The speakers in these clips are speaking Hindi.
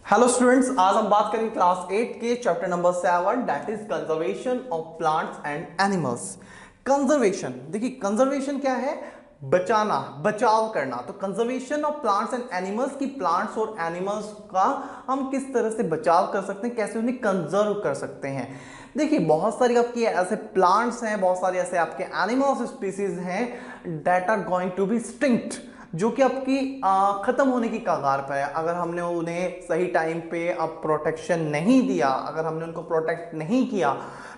हेलो स्टूडेंट्स, आज हम बात करेंगे क्लास 8 के chapter number 7 that is conservation of plants and animals. Conservation, देखिए कंजर्वेशन क्या है? बचाना, बचाव करना। तो conservation of plants and animals की प्लांट्स और एनिमल्स का हम किस तरह से बचाव कर सकते हैं, कैसे उन्हें कंजर्व कर सकते हैं। देखिए बहुत सारी आपकी ऐसे प्लांट्स हैं, बहुत सारे ऐसे आपके एनिमल्स स्पीसीज हैं that are going to be extinct, जो कि आपकी खत्म होने की कगार पर है। अगर हमने उन्हें सही टाइम पे अब प्रोटेक्शन नहीं दिया, अगर हमने उनको प्रोटेक्ट नहीं किया,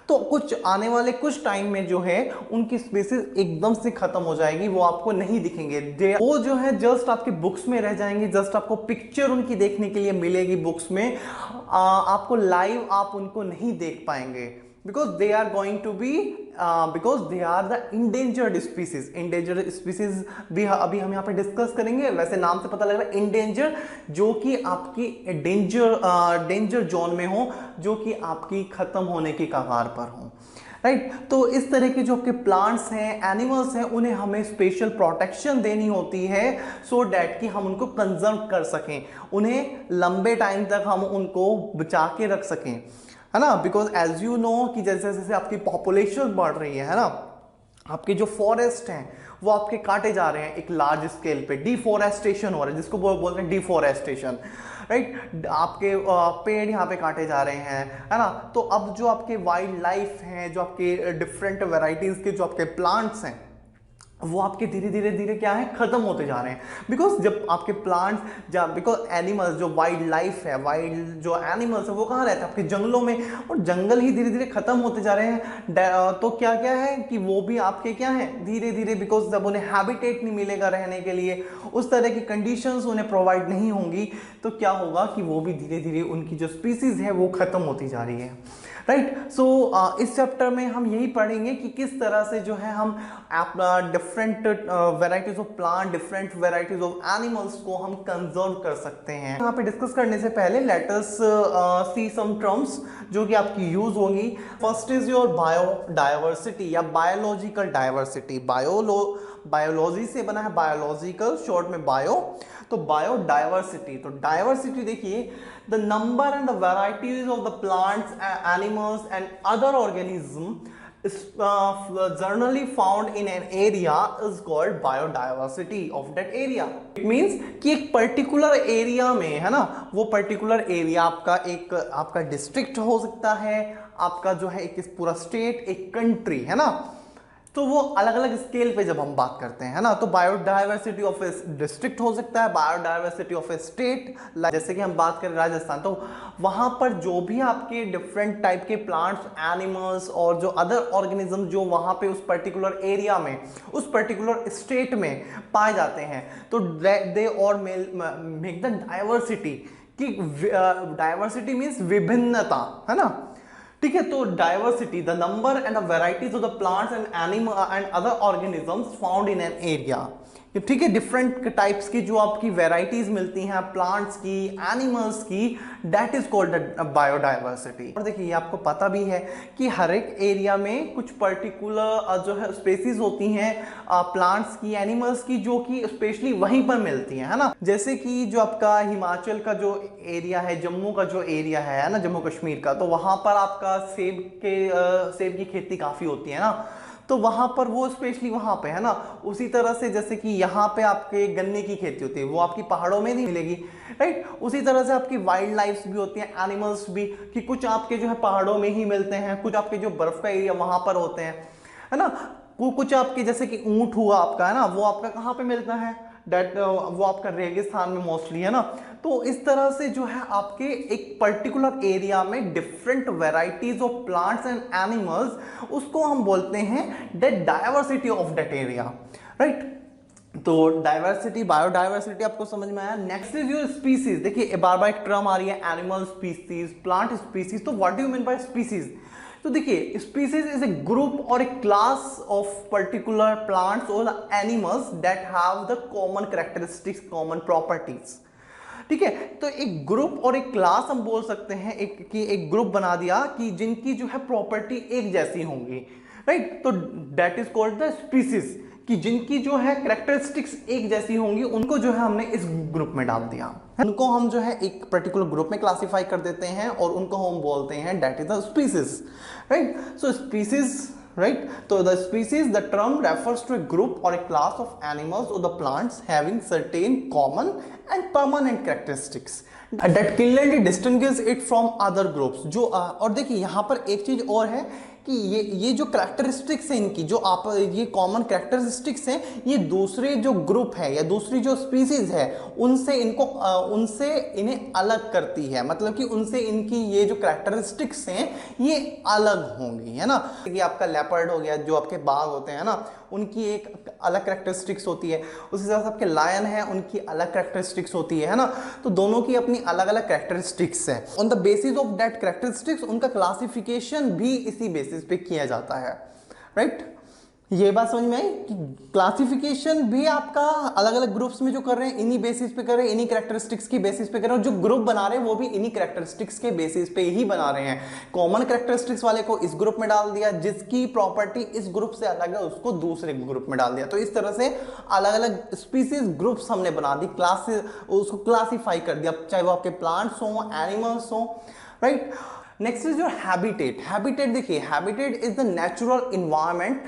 तो कुछ आने वाले कुछ टाइम में जो है उनकी स्पीसीज एकदम से खत्म हो जाएगी, वो आपको नहीं दिखेंगे। वो जो है जस्ट आपके बुक्स में रह जाएंगे, जस्ट आपको पिक्चर उनकी देखने के लिए मिलेगी बुक्स में। आपको लाइव आप उनको नहीं देख पाएंगे because they are going to be because they are the endangered species। endangered species भी अभी हम यहाँ पे डिस्कस करेंगे। वैसे नाम से पता लग रहा है endangered, जो कि आपकी डेंजर जोन में हो, जो कि आपकी खत्म होने की कगार पर हो, राइट। तो इस तरह के जो आपके प्लांट्स हैं, एनिमल्स हैं, उन्हें हमें स्पेशल प्रोटेक्शन देनी होती है सो डैट कि हम उनको कंजर्व कर सकें, उन्हें लंबे टाइम तक हम उनको बचा के रख सकें, है ना। बिकॉज एज यू नो कि जैसे जैसे आपकी पॉपुलेशन बढ़ रही है ना, आपके जो फॉरेस्ट हैं वो आपके काटे जा रहे हैं एक लार्ज स्केल पे, डिफोरेस्टेशन हो रहा है, जिसको बोलते हैं डिफोरेस्टेशन, राइट। आपके पेड़ यहाँ पे काटे जा रहे हैं, है ना। तो अब जो आपके वाइल्ड लाइफ हैं, जो आपके डिफरेंट वेराइटीज के जो आपके प्लांट्स हैं, वो आपके धीरे धीरे धीरे क्या है, खत्म होते जा रहे हैं। बिकॉज जब आपके प्लांट्स, जब बिकॉज एनिमल्स, जो वाइल्ड लाइफ है, वाइल्ड जो एनिमल्स है वो कहाँ रहते हैं, आपके जंगलों में, और जंगल ही धीरे धीरे खत्म होते जा रहे हैं। तो क्या क्या है कि वो भी आपके क्या है, धीरे धीरे, बिकॉज जब उन्हें हैबिटेट नहीं मिलेगा रहने के लिए, उस तरह की कंडीशंस उन्हें प्रोवाइड नहीं होंगी, तो क्या होगा कि वो भी धीरे धीरे उनकी जो स्पीसीज है वो खत्म होती जा रही है, राइट। सो इस चैप्टर में हम यही पढ़ेंगे कि किस तरह से जो है हम different varieties of plant, different varieties of animals को हम कंजर्व कर सकते हैं। यहाँ पे डिस्कस करने से पहले लेट अस सी सम टर्म्स जो कि आपकी यूज होगी। फर्स्ट इज योर बायोडाइवर्सिटी या बायोलॉजिकल डाइवर्सिटी। बायोलॉजी से बना है बायोलॉजिकल, शॉर्ट में बायो। तो बायोडाइवर्सिटी, तो डाइवर्सिटी देखिए, the number and the varieties of the plants, animals and other organism generally found in an area is called biodiversity of that area। It means कि एक पर्टिकुलर एरिया में, है ना, वो पर्टिकुलर एरिया आपका एक आपका डिस्ट्रिक्ट हो सकता है, आपका जो है एक पूरा स्टेट, एक कंट्री, है ना। तो वो अलग अलग स्केल पे जब हम बात करते हैं, है ना, तो बायोडाइवर्सिटी ऑफ ए डिस्ट्रिक्ट हो सकता है, बायोडाइवर्सिटी ऑफ ए स्टेट। जैसे कि हम बात करें राजस्थान, तो वहां पर जो भी आपके डिफरेंट टाइप के प्लांट्स, एनिमल्स और जो अदर ऑर्गेनिज्म जो वहां पे उस पर्टिकुलर एरिया में, उस पर्टिकुलर स्टेट में पाए जाते हैं, तो दे और मेक द डाइवर्सिटी। कि डाइवर्सिटी मीन्स विभिन्नता, है ना, ठीक है। तो diversity, the number and the varieties of the plants and animal and other organisms found in an area, ठीक है। डिफरेंट टाइप्स की जो आपकी वैरायटीज मिलती हैं प्लांट्स की, एनिमल्स की, दैट इज कॉल्ड बायोडाइवर्सिटी। और देखिए आपको पता भी है कि हर एक एरिया में कुछ पर्टिकुलर जो है स्पेसीज होती हैं प्लांट्स की, एनिमल्स की, जो कि स्पेशली वहीं पर मिलती हैं, है ना। जैसे कि जो आपका हिमाचल का जो एरिया है, जम्मू का जो एरिया है ना, जम्मू कश्मीर का, तो वहां पर आपका सेब की खेती काफी होती है ना, तो वहां पर वो स्पेशली वहां पे, है ना। उसी तरह से जैसे कि यहाँ पे आपके गन्ने की खेती होती है, वो आपकी पहाड़ों में नहीं मिलेगी, राइट। उसी तरह से आपकी वाइल्ड लाइफ भी होती है, एनिमल्स भी, कि कुछ आपके जो है पहाड़ों में ही मिलते हैं, कुछ आपके जो बर्फ का एरिया वहां पर होते हैं, है ना। कुछ आपके जैसे कि ऊंट हुआ आपका, है ना, वो आपका कहाँ पे मिलता है, वो आपका रेगिस्तान में मोस्टली, है ना। तो इस तरह से जो है आपके एक पर्टिकुलर एरिया में different varieties of plants and animals, उसको हम बोलते हैं that diversity of that area, right. तो डाइवर्सिटी, बायोडाइवर्सिटी आपको समझ में आया। Next is your species. देखिए बार बार एक टर्म आ रही है, एनिमल स्पीसीज, प्लांट स्पीसीज। तो what do you mean by species? तो देखिए स्पीसीज इज ए ग्रुप और a class of particular plants और animals that have the common characteristics, common properties, ठीक है। तो एक ग्रुप और एक क्लास हम बोल सकते हैं, एक ग्रुप बना दिया कि जिनकी जो है प्रॉपर्टी एक जैसी होंगी, राइट। तो that is called the species, कि जिनकी जो है कैरेक्टरिस्टिक्स एक जैसी होंगी उनको जो है हमने इस ग्रुप में डाल दिया, उनको हम जो है एक पर्टिकुलर ग्रुप में क्लासिफाई कर देते हैं और उनको हम बोलते हैं that is the species, right. So species, right, तो the species the term refers to a group और ए क्लास ऑफ एनिमल्स और the plants having certain common and permanent characteristics that clearly distinguish it from other groups. जो और देखिए यहाँ पर एक चीज और है कि ये जो कैरेक्टरिस्टिक्स हैं इनकी, जो आप ये कॉमन कैरेक्टरिस्टिक्स हैं, ये दूसरे जो ग्रुप है या दूसरी जो स्पीसीज है उनसे उनसे इन्हें अलग करती है, मतलब कि उनसे इनकी ये जो कैरेक्टरिस्टिक्स हैं ये अलग होंगी, है ना। कि आपका लेपर्ड हो गया, जो आपके बाघ होते हैं ना, उनकी एक अलग कैरेक्टरिस्टिक्स होती है, उसी तरह से आपके लायन है, उनकी अलग कैरेक्टरिस्टिक्स होती है ना। तो दोनों की अपनी अलग अलग कैरेक्टरिस्टिक्स है। On the basis of that characteristics उनका क्लासिफिकेशन भी इसी बेसिस पे किया जाता है, राइट। ये बात समझ में आई कि क्लासिफिकेशन भी आपका अलग अलग ग्रुप्स में जो कर रहे हैं इन्हीं बेसिस पे कर रहे हैं, इन्हीं कैरेक्टरिस्टिक्स की बेसिस पे कर रहे हैं, और जो ग्रुप बना रहे हैं वो भी इन्हीं कैरेक्टरिस्टिक्स के बेसिस पे ही बना रहे हैं। कॉमन कैरेक्टरिस्टिक्स वाले को इस ग्रुप में डाल दिया, जिसकी प्रॉपर्टी इस ग्रुप से अलग है उसको दूसरे ग्रुप में डाल दिया। तो इस तरह से अलग अलग स्पीसीज ग्रुप्स हमने बना दी, क्लासेस, उसको क्लासीफाई कर दिया, चाहे वो आपके प्लांट्स हो, एनिमल्स हो, right. Next is your habitat. Habitat देखिए, habitat is the natural environment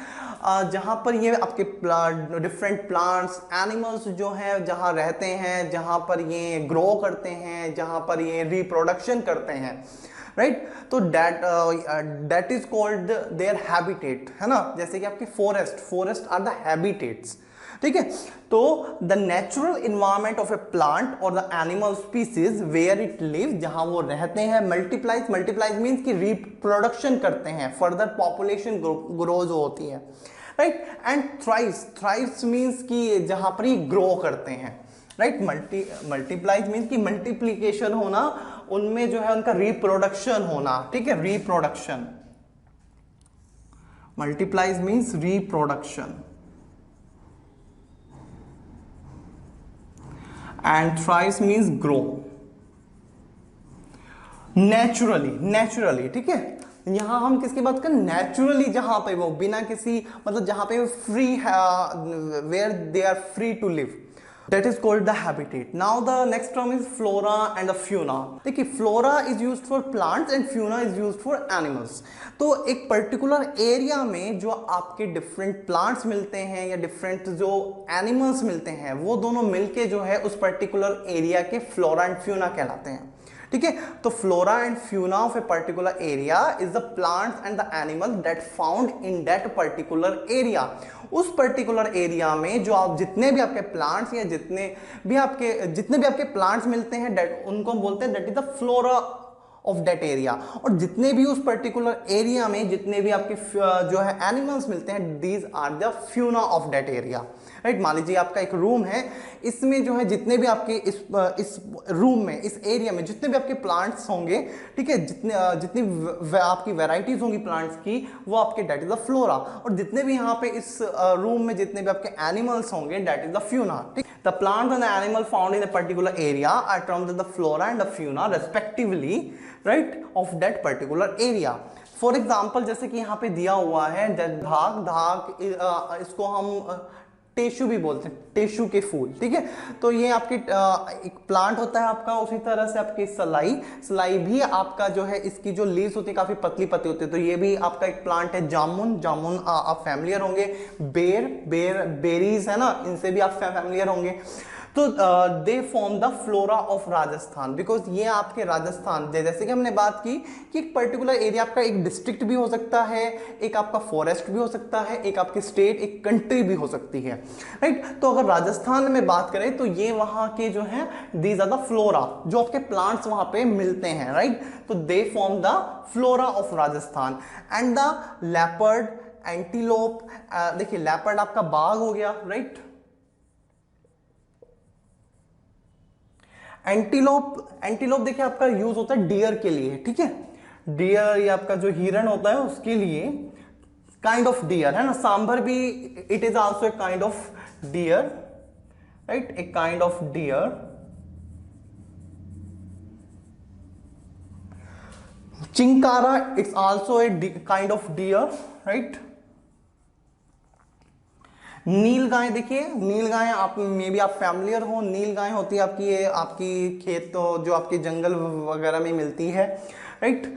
जहां पर ये आपके डिफरेंट प्लांट्स, एनिमल्स जो है जहां रहते हैं, जहां पर ये ग्रो करते हैं, जहां पर ये रिप्रोडक्शन करते हैं, राइट। तो that is called their habitat, है ना। जैसे कि आपके फॉरेस्ट आर द हैबिटेट्स, ठीक है। तो the natural environment of a plant और the animal species where it live, जहां वो रहते हैं, मल्टीप्लाइज मीन्स कि रिप्रोडक्शन करते हैं, फर्दर पॉपुलेशन ग्रोज होती है, राइट। एंड थ्राइव्स मीन्स कि जहां पर ये ग्रो करते हैं, राइट। मल्टीप्लाइज मीन्स कि मल्टीप्लीकेशन होना, उनमें जो है उनका रिप्रोडक्शन होना, ठीक है, reproduction. Multiplies means reproduction and thrives means grow naturally, ठीक है। यहां हम किसकी बात करें, नेचुरली, जहां पे वो बिना किसी, मतलब जहां पे free, where they are free to live, that is called the habitat. Now the next term is flora and the fauna. देखिए, flora is used for plants and fauna is used for animals. तो एक पर्टिकुलर एरिया में जो आपके डिफरेंट प्लांट्स मिलते हैं या डिफरेंट जो एनिमल्स मिलते हैं, वो दोनों मिलके जो है उस पर्टिकुलर एरिया के फ्लोरा एंड फ्यूना कहलाते हैं, ठीक है। तो flora and fauna of A particular area is the plants and the animals that found in that particular area. उस पर्टिकुलर एरिया में जो आप जितने भी आपके प्लांट्स या जितने भी आपके प्लांट्स मिलते हैं, उनको बोलते हैं that is the flora of that area. और जितने भी उस पर्टिकुलर एरिया में जितने भी आपके जो है एनिमल्स मिलते हैं, these are the fauna of that area, right. मान लीजिए आपका एक रूम है, इसमें जो है जितने भी आपके इस रूम में, इस एरिया में जितने भी आपके प्लांट्स होंगे, ठीक है, जितनी आपकी वैरायटीज होंगी प्लांट्स की, वो आपके दैट इज द फ्लोरा। और जितने भी यहाँ पे इस रूम में जितने भी आपके एनिमल्स होंगे, दैट इज द फ्यूना, ठीक। The plants and the animal found in a particular area are termed the flora and the fauna respectively, right, of that particular area. For example, जैसे कि यहाँ पे दिया हुआ है धाक, इसको हम टेशु भी बोलते हैं, टेशु के फूल, ठीक है। तो ये आपके एक प्लांट होता है आपका, उसी तरह से आपकी सलाई भी आपका जो है, इसकी जो लीव्स होती है काफी पतली पतली होती है। तो ये भी आपका एक प्लांट है। जामुन आप फैमिलियर होंगे। बेरीज है ना, इनसे भी आप फैमिलियर होंगे। तो they form the flora of Rajasthan, because ये आपके राजस्थान, जैसे कि हमने बात की कि एक पर्टिकुलर एरिया आपका एक डिस्ट्रिक्ट भी हो सकता है, एक आपका फॉरेस्ट भी हो सकता है, एक आपकी स्टेट, एक कंट्री भी हो सकती है, राइट। तो अगर राजस्थान में बात करें तो ये वहां के जो है, दीज आर द फ्लोरा, जो आपके प्लांट्स वहां पे मिलते हैं, राइट। तो they form the flora of Rajasthan. And the leopard, antelope, देखिए लेपर्ड आपका बाघ हो गया, राइट। एंटीलोप देखिए आपका यूज होता है डियर के लिए, ठीक है। डियर या आपका जो हिरण होता है उसके लिए, काइंड ऑफ डियर, है ना। सांभर भी it is also a kind of deer, right, a kind of deer. Chinkara, it's also a kind of deer, right. Nilgai, देखिए नील गाय आप मे बी आप फैमिलियर हो, नील गाय होती है आपकी, ये आपकी खेत तो जो आपके जंगल वगैरह में मिलती है, राइट।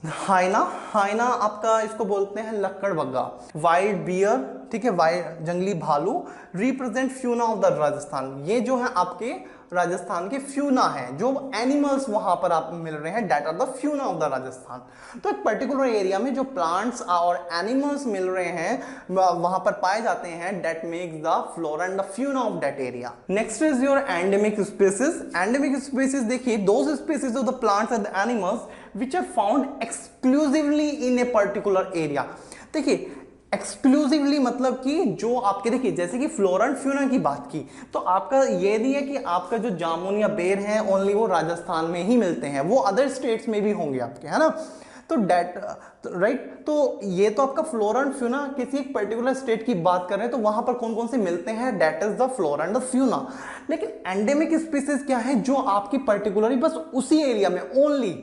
हाइना, हाइना आपका इसको बोलते हैं लक्कड़ बग्गा। वाइल्ड बियर, ठीक है, वाइल्ड जंगली भालू represent fauna of the Rajasthan, ये जो है आपके राजस्थान के फ्यूना है, जो एनिमल्स वहां पर आप मिल रहे हैं, that are the fauna of the Rajasthan. तो एक पर्टिकुलर एरिया में जो प्लांट्स और एनिमल्स मिल रहे हैं वहां पर पाए जाते हैं, that makes the flora and the fauna of that area. Next is your endemic species. Endemic species देखिए those species of the plants and animals which are found exclusively in a particular area. देखिए एक्सक्लूसिवली मतलब कि जो आपके, देखिए जैसे कि फ्लोरा एंड फ्यूना की बात की, तो आपका ये नहीं है कि आपका जो जामुन या बेर है ओनली वो राजस्थान में ही मिलते हैं, वो अदर स्टेट्स में भी होंगे आपके, है ना। तो डेट राइट, तो ये तो आपका फ्लोरा एंड फ्यूना किसी एक पर्टिकुलर स्टेट की बात कर रहे हैं, तो वहां पर कौन कौन से मिलते हैं, that is the flora and the fauna. लेकिन एंडेमिक स्पीसीज क्या है, जो आपकी पर्टिकुलरली बस उसी एरिया में ओनली,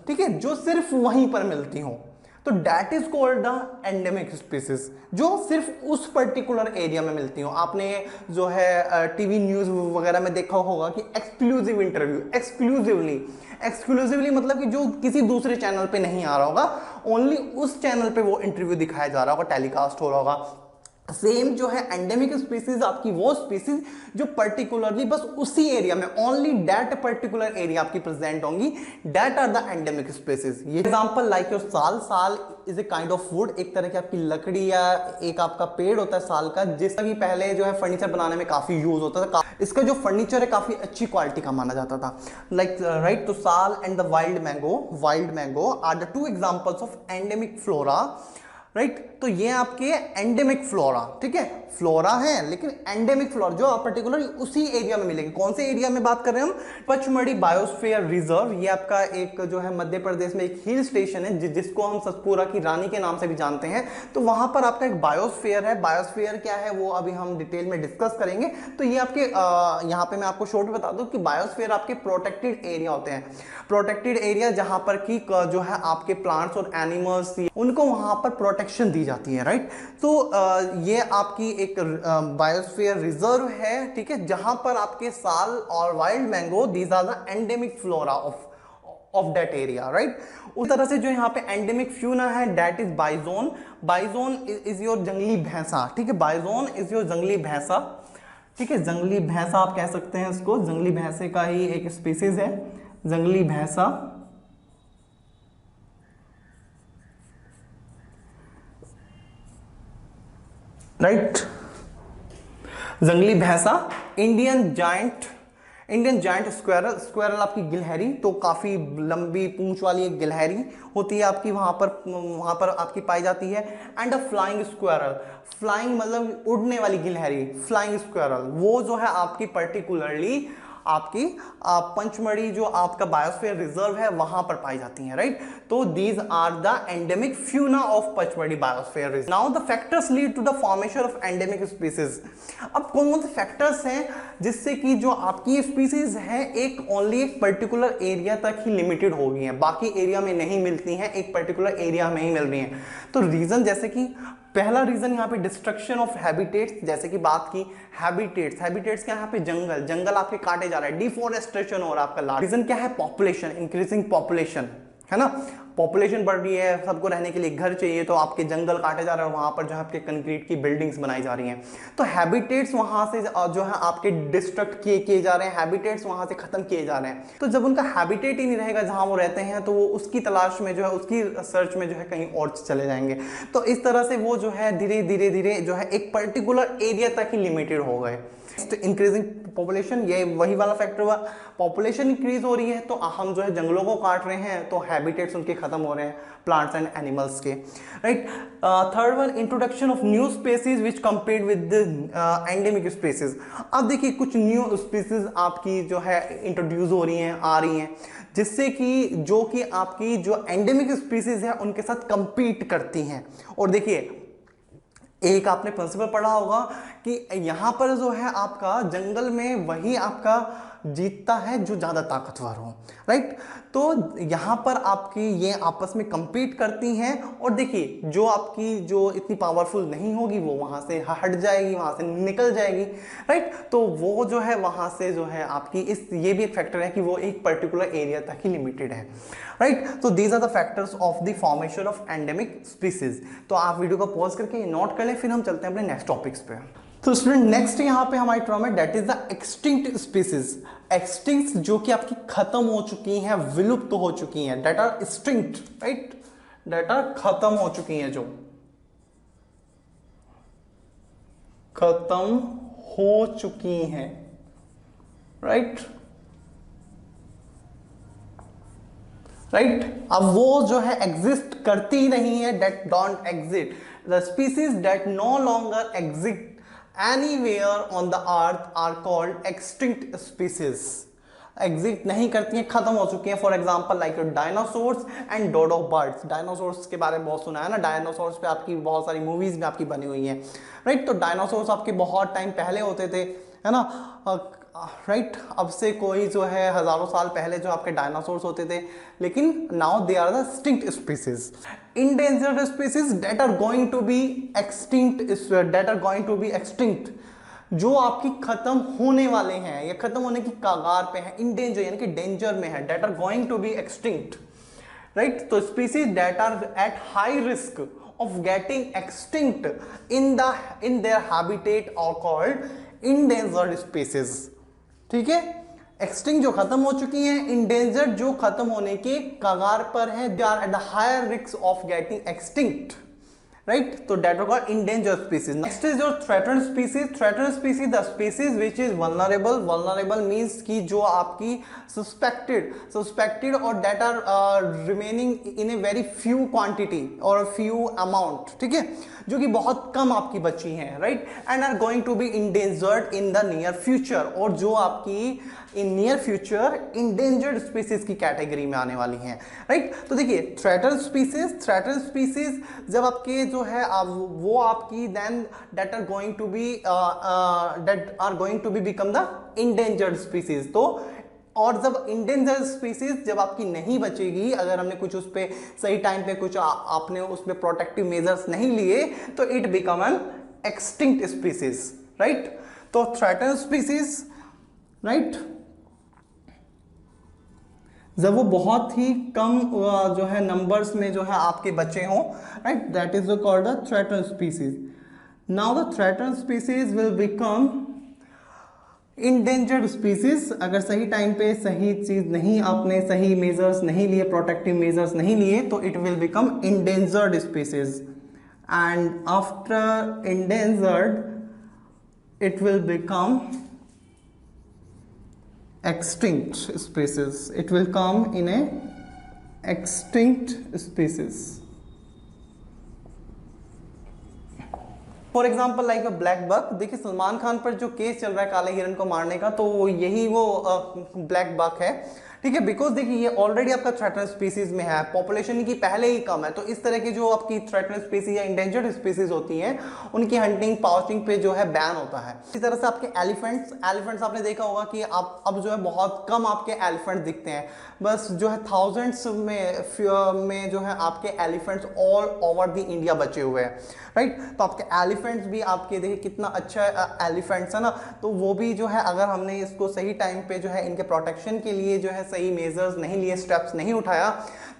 ठीक है, जो सिर्फ वहीं पर मिलती हो, तो that is called the endemic species, जो सिर्फ उस पर्टिकुलर एरिया में मिलती हो। आपने जो है टीवी न्यूज वगैरह में देखा होगा कि एक्सक्लूसिव इंटरव्यू, एक्सक्लूसिवली, एक्सक्लूसिवली मतलब कि जो किसी दूसरे चैनल पे नहीं आ रहा होगा, ओनली उस चैनल पे वो इंटरव्यू दिखाया जा रहा होगा, टेलीकास्ट हो रहा होगा। सेम जो है एंडेमिक स्पीसीज आपकी वो स्पीसीज जो पर्टिकुलरली बस उसी एरिया में, ओनली दैट पर्टिकुलर एरिया आपकी प्रेजेंट होंगी, that are the endemic species. ये example like your sal, sal is a kind of wood, एक तरह की आपकी लकड़ी या एक आपका पेड़ होता है साल का, जिसका कि पहले जो है फर्नीचर बनाने में काफी यूज होता था, इसका जो फर्नीचर है काफी अच्छी क्वालिटी का माना जाता था, लाइक राइट। तो sal and the wild mango are the two examples of endemic flora, right तो ये आपके एंडेमिक फ्लोरा, ठीक है, फ्लोरा है लेकिन एंडेमिक फ्लोरा जो पर्टिकुलर उसी एरिया में मिलेगी। कौन से एरिया में बात कर रहे हैं हम, पचमढ़ी बायोस्फीयर रिजर्व, ये आपका एक जो है मध्य प्रदेश में एक हिल स्टेशन है जिसको हम सतपुरा की रानी के नाम से भी जानते हैं। तो वहां पर आपका एक बायोस्फीयर है, बायोस्फीयर क्या है वो अभी हम डिटेल में डिस्कस करेंगे। तो ये आपके यहाँ पे मैं आपको शॉर्ट में बता दूं कि बायोस्फीयर आपके प्रोटेक्टेड एरिया होते हैं, प्रोटेक्टेड एरिया जहां पर की जो है आपके प्लांट्स और एनिमल्स उनको वहां पर प्रोटेक्शन दी जाती है, राइट। तो ये आपकी एक बायोस्फीयर रिजर्व है, ठीक है, जहां पर आपके साल और wild mango these are the endemic flora of that area, right. उस तरह से जो यहाँ पे एंडेमिक फ्यूना है that is bison, bison is your jungli bhainsa, ठीक है, buy zone is your jungli bhainsa, ठीक है, जंगली भैंसा आप कह सकते हैं इसको, जंगली भैंसे का ही एक स्पीसीज है जंगली भैंसा, राइट। जंगली भैंसा, इंडियन जायंट स्क्वेरल, स्क्वेरल आपकी गिलहरी, तो काफी लंबी पूंछ वाली एक गिलहरी होती है आपकी, वहां पर आपकी पाई जाती है। And a flying squirrel, flying मतलब उड़ने वाली गिलहरी, फ्लाइंग स्क्वेरल वो जो है आपकी पर्टिकुलरली आपकी पंचमढ़ी जो आपका बायोस्फीयर रिजर्व है वहां पर पाई जाती हैं, राइट। तो these are the endemic fauna of Pachmarhi biosphere reserve. Now the factors lead to the formation of endemic species. अब कौन कौन से फैक्टर्स हैं जिससे कि जो आपकी स्पीसीज है एक ओनली एक पर्टिकुलर एरिया तक ही लिमिटेड हो गई है, बाकी एरिया में नहीं मिलती हैं, एक पर्टिकुलर एरिया में ही मिल रही हैं। तो रीजन जैसे कि पहला रीजन यहाँ पे डिस्ट्रक्शन ऑफ हैबिटेट्स, जैसे कि बात की हैबिटेट्स, हैबिटेट्स क्या है यहाँ पे जंगल आपके काटे जा रहा है, डिफोरेस्टेशन और आपका लार्ज। रीजन क्या है, पॉपुलेशन, इंक्रीजिंग पॉपुलेशन, है ना, पॉपुलेशन बढ़ रही है, सबको रहने के लिए घर चाहिए, तो आपके जंगल काटे जा रहे हैं, वहां पर जो है आपके कंक्रीट की बिल्डिंग्स बनाई जा रही हैं। तो हैबिटेट्स वहां से जो है आपके डिस्ट्रक्ट किए जा रहे हैं, हैबिटेट्स वहां से खत्म किए जा रहे हैं। तो जब उनका हैबिटेट ही नहीं रहेगा जहां वो रहते हैं, तो वो उसकी तलाश में जो है, उसकी सर्च में जो है कहीं और चले जाएंगे। तो इस तरह से वो जो है धीरे धीरे जो है एक पर्टिकुलर एरिया तक ही लिमिटेड हो गए। इंक्रीजिंग पॉपुलेशन, ये वही वाला फैक्टर हुआ, पॉपुलेशन इंक्रीज हो रही है तो हम जो है जंगलों को काट रहे हैं, तो हैबिटेट्स उनके खत्म हो रहे हैं प्लांट्स एंड एनिमल्स के, right. Third one, introduction of new species which compared with endemic species. अब देखिए कुछ न्यू स्पीसीज आपकी जो है इंट्रोड्यूस हो रही हैं, आ रही हैं, जिससे कि जो कि आपकी जो एंडेमिक स्पीसीज है उनके साथ कंपीट करती हैं। और देखिए एक आपने प्रिंसिपल पढ़ा होगा कि यहां पर जो है आपका जंगल में वही आपका जीतता है जो ज़्यादा ताकतवर हो, राइट। तो यहाँ पर आपकी ये आपस में compete करती हैं, और देखिए जो आपकी जो इतनी पावरफुल नहीं होगी वो वहाँ से हट जाएगी, वहाँ से निकल जाएगी, राइट। तो वो जो है वहाँ से जो है आपकी ये भी एक फैक्टर है कि वो एक पर्टिकुलर एरिया तक ही लिमिटेड है, राइट। तो these are the factors of the formation of endemic species. तो आप वीडियो को पॉज करके नोट कर लें, फिर हम चलते हैं अपने नेक्स्ट टॉपिक्स पे। तो स्टूडेंट नेक्स्ट यहाँ पे हमारी टर्म है that is the extinct species. Extinct जो कि आपकी खत्म हो चुकी हैं, विलुप्त हो चुकी हैं, that are extinct, right, that are खत्म हो चुकी हैं, जो खत्म हो चुकी हैं, राइट, राइट। अब वो जो है एग्जिस्ट करती नहीं है, that don't exist. The species that no longer exist anywhere on the earth are called extinct species. Exist नहीं करती हैं, खत्म हो चुकी हैं। For example like dinosaurs and dodo birds. Dinosaurs के बारे में बहुत सुना है ना, डायनासोर्स पे आपकी बहुत सारी मूवीज में आपकी बनी हुई हैं, राइट। तो डायनासोर्स आपके बहुत टाइम पहले होते थे, है ना, राइट। अब से कोई जो है हजारों साल पहले जो आपके डायनासोर्स होते थे, लेकिन now they are the extinct species. Endangered species that are going to be extinct, that are going to be extinct, जो आपकी खत्म होने वाले हैं या खत्म होने की कगार पे हैं, इंडेंजर यानी कि डेंजर में है, that are going to be extinct, right. तो species that are at high risk of getting extinct in their habitat are called endangered species, ठीक है। एक्सटिंक्ट जो खत्म हो चुकी हैं, इंडेंजर्ड जो खत्म होने के कगार पर हैं, they are at the higher risk of getting extinct, right? So that are called endangered species. Next is your threatened species. Threatened species, the species which is vulnerable. Vulnerable means कि जो आपकी suspected or that are remaining in a very few quantity or few amount, ठीक है, जो कि बहुत कम आपकी बची हैं, right? And are going to be endangered in the near future, और जो आपकी in near future endangered species की कैटेगरी में आने वाली हैं, राइट। तो देखिए थ्रेटन स्पीसीज जब आपके जो है वो आपकी then that are going to be become the endangered species. तो और जब इंडेंजर्ड स्पीसीज जब आपकी नहीं बचेगी, अगर हमने कुछ उस पर सही टाइम पे कुछ आपने उस पर प्रोटेक्टिव मेजर्स नहीं लिए, तो it become an extinct species, right. तो थ्रेटन स्पीसीज, राइट, जब वो बहुत ही कम जो है नंबर्स में जो है आपके बच्चे हों, right, that is called the threaten species. Now the threaten species will become endangered species. अगर सही टाइम पे सही चीज नहीं, आपने सही मेजर्स नहीं लिए, प्रोटेक्टिव मेजर्स नहीं लिए, तो it will become endangered species. And after endangered it will become extinct species. It will come in a extinct species. For example like a black buck. देखिए सलमान खान पर जो केस चल रहा है काले हिरन को मारने का, तो यही वो ब्लैक बक है, ठीक है। बिकॉज देखिए ये ऑलरेडी आपका थ्रेटन स्पीसीज में है, पॉपुलेशन की पहले ही कम है, तो इस तरह की जो आपकी थ्रेटन स्पीसीज या इंडेंजर्ड स्पीसीज होती हैं, उनकी हंटिंग पाउचिंग पे जो है बैन होता है। इसी तरह से आपके एलिफेंट्स आपने देखा होगा कि आप अब जो है बहुत कम आपके एलिफेंट्स दिखते हैं, बस जो है थाउजेंड्स में जो है आपके elephants all over the India बचे हुए हैं, राइट। तो आपके एलिफेंट्स भी आपके देखिए कितना अच्छा एलिफेंट्स है ना, तो वो भी जो है अगर हमने इसको सही टाइम पे जो है इनके प्रोटेक्शन के लिए जो है सही मेजर्स नहीं लिए, स्टेप्स नहीं उठाया,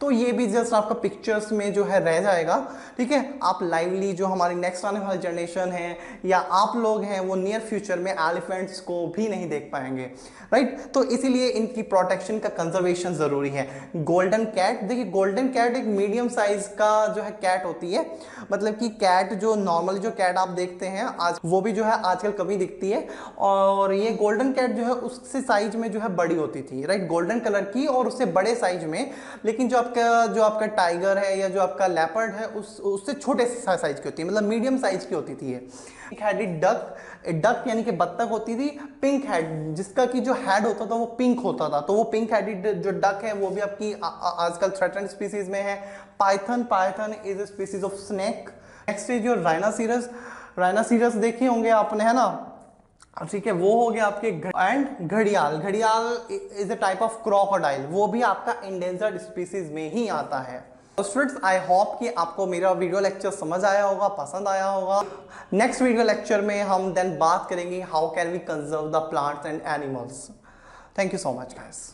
तो ये भी जस्ट आपका पिक्चर्स में जो है रह जाएगा, ठीक है। आप लाइवली जो हमारी नेक्स्ट आने वाली जनरेशन है या आप लोग हैं, वो नियर फ्यूचर में एलिफेंट्स को भी नहीं देख पाएंगे, राइट। तो इसीलिए इनकी प्रोटेक्शन का कंजर्वेशन जरूरी है। गोल्डन कैट, देखिए गोल्डन कैट एक मीडियम साइज का जो है कैट होती है, मतलब कि कैट जो नॉर्मली जो कैट आप देखते हैं आज, वो भी जो है आजकल कभी दिखती है, और ये गोल्डन कैट जो है उससे साइज में जो है बड़ी होती थी, राइट, गोल्डन कलर की और उससे बड़े साइज में। लेकिन जो आपका टाइगर है या जो आपका लेपर्ड है उससे छोटे साइज की होती है, मतलब मीडियम साइज की होती थी। पिंक हेडेड डक यानी कि बत्तख होती थी, पिंक हेड, जिसका कि जो हेड होता था वो पिंक होता था, तो वो पिंक हेडेड जो डक है वो भी आपकी आजकल थ्रेटन्ड स्पीसीज में है। Python is a species of snake. Next is your rhinoceros. Rhinoceros देखे होंगे आपने, है ना, ठीक है, वो हो गया आपके एंड घड़ियाल। घड़ियाल is a type of crocodile, वो भी आपका इंडेंजर्ड स्पीसीज में ही आता है। स्टूडेंट्स आई होप कि आपको मेरा वीडियो लेक्चर समझ आया होगा, पसंद आया होगा। नेक्स्ट वीडियो लेक्चर में हम देन बात करेंगे how can we conserve the plants and animals. Thank you so much guys.